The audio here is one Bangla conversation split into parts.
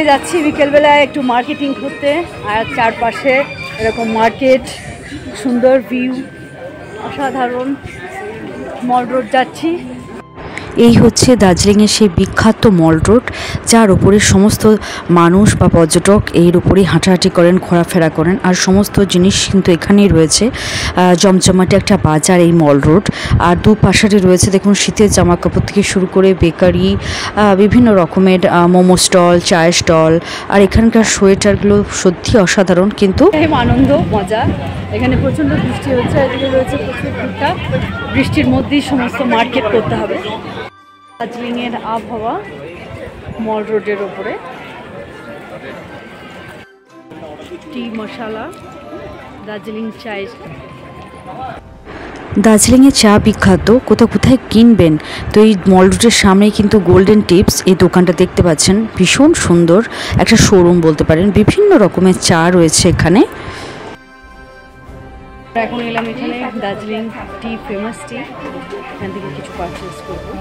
যাচ্ছি বিকেলবেলায় একটু মার্কেটিং করতে, আর চারপাশে এরকম মার্কেট, সুন্দর ভিউ, অসাধারণ। মল রোড যাচ্ছি। এই হচ্ছে দার্জিলিংয়ের সেই বিখ্যাত মল রোড, যার উপরে সমস্ত মানুষ বা পর্যটক এর উপরেই হাঁটাহাঁটি করেন, ঘোরাফেরা করেন, আর সমস্ত জিনিস কিন্তু এখানেই রয়েছে। জমজমাটে একটা বাজার এই মল রোড। আর দুপাশে রয়েছে দেখুন শীতের জামা কাপড় থেকে শুরু করে বেকারি, বিভিন্ন রকমের মোমো স্টল, চায়ের স্টল। আর এখানকার সোয়েটারগুলো সত্যি অসাধারণ। কিন্তু আনন্দ মজা, এখানে প্রচণ্ড বৃষ্টি হচ্ছে, এদিকে রয়েছে প্রচুর ফুটটা। বৃষ্টির মধ্যেই সমস্ত মার্কেট করতে হবে। দার্জিলিংয়ের আবহাওয়া মল রোডের ওপরে। টি মশালা, দার্জিলিং চায়। দার্জিলিংয়ের চা বিখ্যাত, কোথায় কিনবেন তো এই মল রোডের সামনেই কিন্তু গোল্ডেন টিপস এই দোকানটা দেখতে পাচ্ছেন। ভীষণ সুন্দর একটা শোরুম বলতে পারেন, বিভিন্ন রকমের চা রয়েছে এখানে। এখন এলাম এখানে দার্জিলিং টি, ফেমাস টি, এখান থেকে কিছু পারচেস করবো।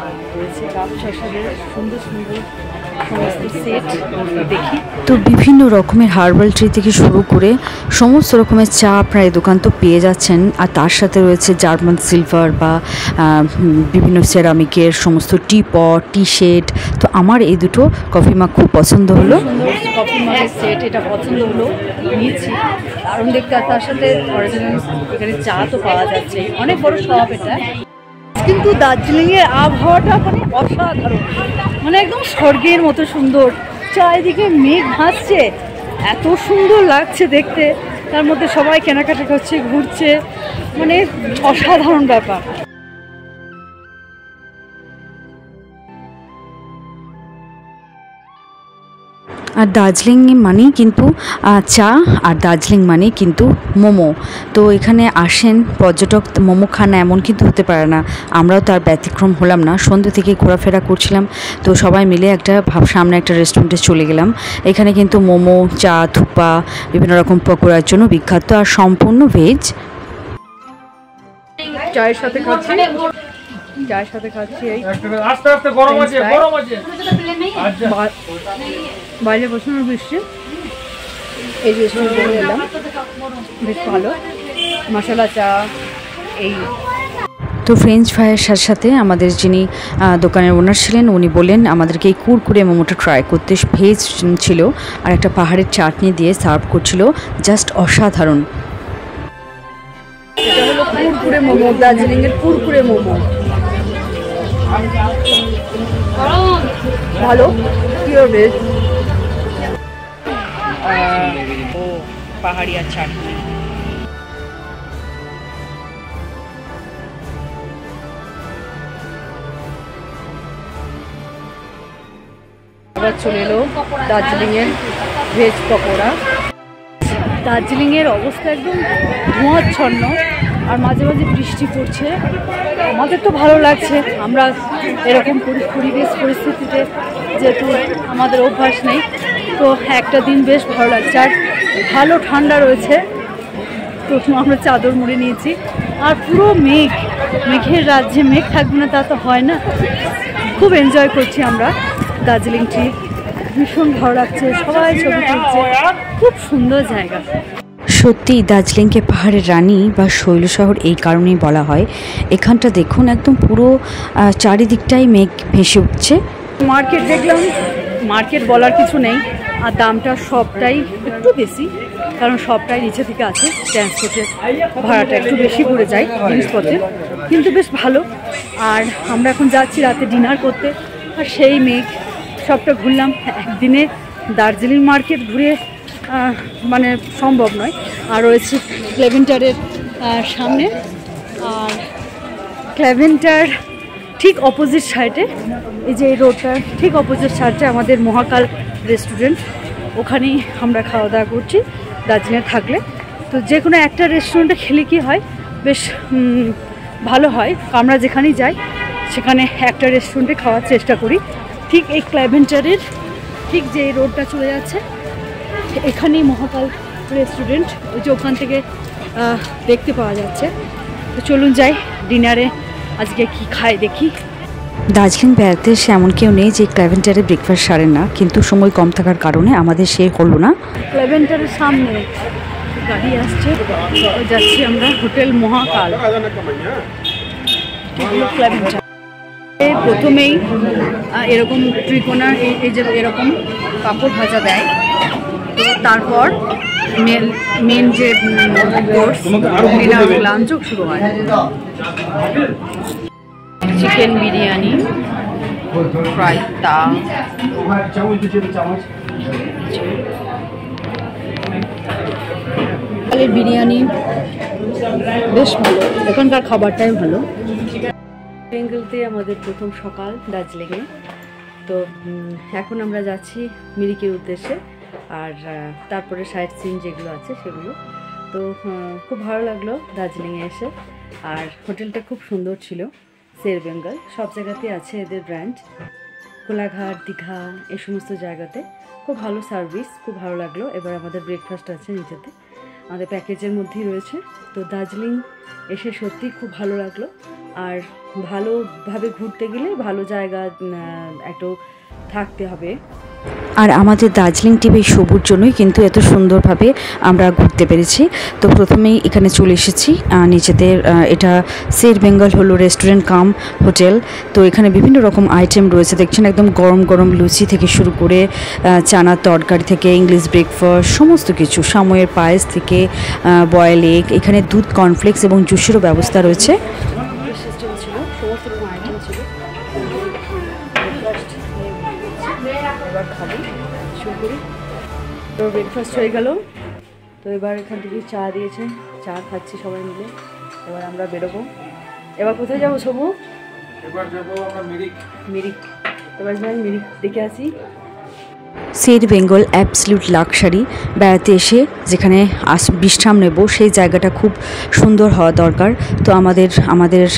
আর রয়েছে কাপ শাসারের সুন্দর সুন্দর সমস্ত সেট দেখি। তো বিভিন্ন রকমের হার্বাল ট্রি থেকে শুরু করে সমস্ত রকমের চা আপনার এই দোকান তো পেয়ে যাচ্ছেন। আর তার সাথে রয়েছে জার্মান সিলভার বা বিভিন্ন সেরামিকের সমস্ত টি পট, টি শেড। তো আমার এই দুটো কফি মাগ খুব পছন্দ হলো। কফি মাগের সেট এটা পছন্দ হলো, নিয়েছি। দারুণ দেখতে। আর তার সাথে অরিজিনাল এখানে চা তো পাওয়া যাচ্ছে, অনেক বড় শপ এটা। কিন্তু দার্জিলিংয়ের আবহাওয়াটা মানে অসাধারণ, মানে একদম স্বর্গের মতো সুন্দর। চারিদিকে মেঘ ভাসছে, এত সুন্দর লাগছে দেখতে। তার মধ্যে সবাই কেনাকাটা করছে, ঘুরছে, মানে অসাধারণ ব্যাপার। আর দার্জিলিং মানেই কিন্তু চা, আর দার্জিলিং মানেই কিন্তু মোমো। তো এখানে আসেন পর্যটক, মোমো খান না এমন কিন্তু হতে পারে না। আমরাও তার ব্যতিক্রম হলাম না। সন্ধ্যে থেকে ঘোরাফেরা করছিলাম, তো সবাই মিলে সামনে একটা রেস্টুরেন্টে চলে গেলাম। এখানে কিন্তু মোমো, চা, থুপা, বিভিন্ন রকম পকোড়ার জন্য বিখ্যাত, আর সম্পূর্ণ ভেজ। চায়ের সাথে খাচ্ছি, চায়ের সাথে খাচ্ছি এই আস্তে আস্তে গরম আছে, গরম আছে। বাইরে প্রচন্ড বৃষ্টি, এই রেস্টুরেন্টে এলাম, বেশ ভালো মশলা চা। এই তো ফ্রেঞ্চ ফ্রাইয়ের সাথে সাথে আমাদের যিনি দোকানের ওনার ছিলেন, উনি বললেন আমাদেরকে এই কুরকুরে মোমোটা ট্রাই করতে। ভেজ ছিল আর একটা পাহাড়ের চাটনি দিয়ে সার্ভ করছিল, জাস্ট অসাধারণ। এটা হলো কুরকুরে মোমো, দার্জিলিংয়ের কুরকুরে মোমো। ভালো, পিওর ভেজ। ও পাহাড়ি আর চাটনি। আবার চলে এলো দার্জিলিংয়ের ভেজ পকোড়া। দার্জিলিংয়ের অবস্থা একদম ধোঁয়াচ্ছন্ন, আর মাঝে মাঝে বৃষ্টি পড়ছে। আমাদের তো ভালো লাগছে, আমরা এরকম পরিবেশ পরিস্থিতিতে যেহেতু আমাদের অভ্যাস নেই, তো একটা দিন বেশ ভালো লাগছে। আর ভালো ঠান্ডা রয়েছে, তো আমরা চাদর মুড়ে নিয়েছি। আর পুরো মেঘের রাজ্যে, মেঘ থাকবে না তা তো হয় না। খুব এনজয় করছি আমরা দার্জিলিং ট্রিপ, ভীষণ ভালো লাগছে। সবাই ছবি তুলছে, খুব সুন্দর জায়গা। সত্যি দার্জিলিংকে পাহাড়ের রানী বা শৈল শহর এই কারণেই বলা হয়। এখানটা দেখুন একদম পুরো চারিদিকটাই মেঘ ভেসে উঠছে। মার্কেট দেখলাম, মার্কেট বলার কিছু নেই। আর দামটা সবটাই একটু বেশি, কারণ সবটাই নিচে থেকে আছে, ট্রান্সপোর্টের ভাড়াটা একটু বেশি পড়ে যায় জিনিসপত্রের, কিন্তু বেশ ভালো। আর আমরা এখন যাচ্ছি রাতে ডিনার করতে, আর সেই মেঘ সবটা ঘুরলাম। একদিনে দার্জিলিং মার্কেট ঘুরে মানে সম্ভব নয়। আর রয়েছে ক্লেভেন্টারের সামনে, আর ক্লেভেন্টার ঠিক অপোজিট সাইডে, এই যে এই রোডটার ঠিক অপোজিট সাইডে আমাদের মহাকাল রেস্টুরেন্ট, ওখানেই আমরা খাওয়া দাওয়া করছি দার্জিলিংয়ে থাকলে। তো যে কোনো একটা রেস্টুরেন্টে খেলে কি হয়, বেশ ভালো হয়। আমরা যেখানেই যাই সেখানে একটা রেস্টুরেন্টে খাওয়ার চেষ্টা করি। ঠিক এই ক্লেভেন্টারের ঠিক যে রোডটা চলে যাচ্ছে, এখানেই মহাকাল রেস্টুরেন্ট, ওই যে ওখান থেকে দেখতে পাওয়া যাচ্ছে। তো চলুন যাই ডিনারে, আজকে কি খাই দেখি। দার্জিলিং বেড়াতে এসে এমন কেউ নেই যে ক্ল্যাভেন্টারে ব্রেকফাস্ট সারেন না, কিন্তু সময় কম থাকার কারণে আমাদের সে হলো না। ক্ল্যাভেন্টারের সামনে গাড়ি আসছে, যাচ্ছি আমরা হোটেল মহাকাল। ক্ল্যাভেন্টার প্রথমেই এরকম ত্রিকোণার এই যে এরকম পাঁপড় ভাজা দেয়, তো তারপর মেন যে কোর্স ডিনার লাঞ্চও শুরু হয়। চিকেন বিরিয়ানি, রায়তা, বিরিয়ানি বেশ ভালো, এখানকার খাবারটাই ভালো। বেঙ্গলতে আমাদের প্রথম সকাল দার্জিলিংয়ে। তো এখন আমরা যাচ্ছি মিরিকের উদ্দেশ্যে, আর তারপরে সাইট সিন যেগুলো আছে সেগুলো। তো খুব ভালো লাগলো দার্জিলিংয়ে এসে, আর হোটেলটা খুব সুন্দর ছিল। শের বেঙ্গল সব জায়গাতেই আছে এদের ব্র্যান্ড, কোলাঘাট, দীঘা এই সমস্ত জায়গাতে খুব ভালো সার্ভিস, খুব ভালো লাগলো। এবার আমাদের ব্রেকফাস্ট আছে নিচেতে, আমাদের প্যাকেজের মধ্যেই রয়েছে। তো দার্জিলিং এসে সত্যি খুব ভালো লাগলো, আর ভালোভাবে ঘুরতে গেলে ভালো জায়গা একটু থাকতে হবে। আর আমাদের দার্জিলিং টিপ এই সবুর জন্যই কিন্তু এত সুন্দরভাবে আমরা ঘুরতে পেরেছি। তো প্রথমেই এখানে চলে এসেছি নিচেতে, এটা শের বেঙ্গল হলো রেস্টুরেন্ট কাম হোটেল। তো এখানে বিভিন্ন রকম আইটেম রয়েছে, দেখছেন একদম গরম গরম লুচি থেকে শুরু করে চানার তরকারি থেকে ইংলিশ ব্রেকফাস্ট সমস্ত কিছু, সাময়ের পায়েস থেকে বয়েল এগ, এখানে দুধ, কর্নফ্লেক্স এবং জুসেরও ব্যবস্থা রয়েছে। সিস্টেম ছিল, সমস্ত রকম আইটেম ছিল। এবার খাবো, শুরু করি। তো ব্রেকফাস্ট হয়ে গেল, তো এবার এখান থেকে চা দিয়েছে, চা খাচ্ছি সবাই মিলে। এবার আমরা বেরোবো। এবার কোথায় যাবো সবু? এবার যাবো আমরা মিরিক। এবার যাই মিরিক দেখে আসি। শের বেঙ্গল অ্যাবসলিউট লাক্সারি। বেড়াতে এসে যেখানে বিশ্রাম নেব সেই জায়গাটা খুব সুন্দর হওয়া দরকার। তো আমাদের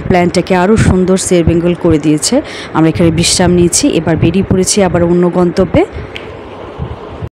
প্ল্যানটাকে আরও সুন্দর শের বেঙ্গল করে দিয়েছে। আমরা এখানে বিশ্রাম নিয়েছি, এবার বেরিয়ে পড়েছি আবার অন্য গন্তব্যে।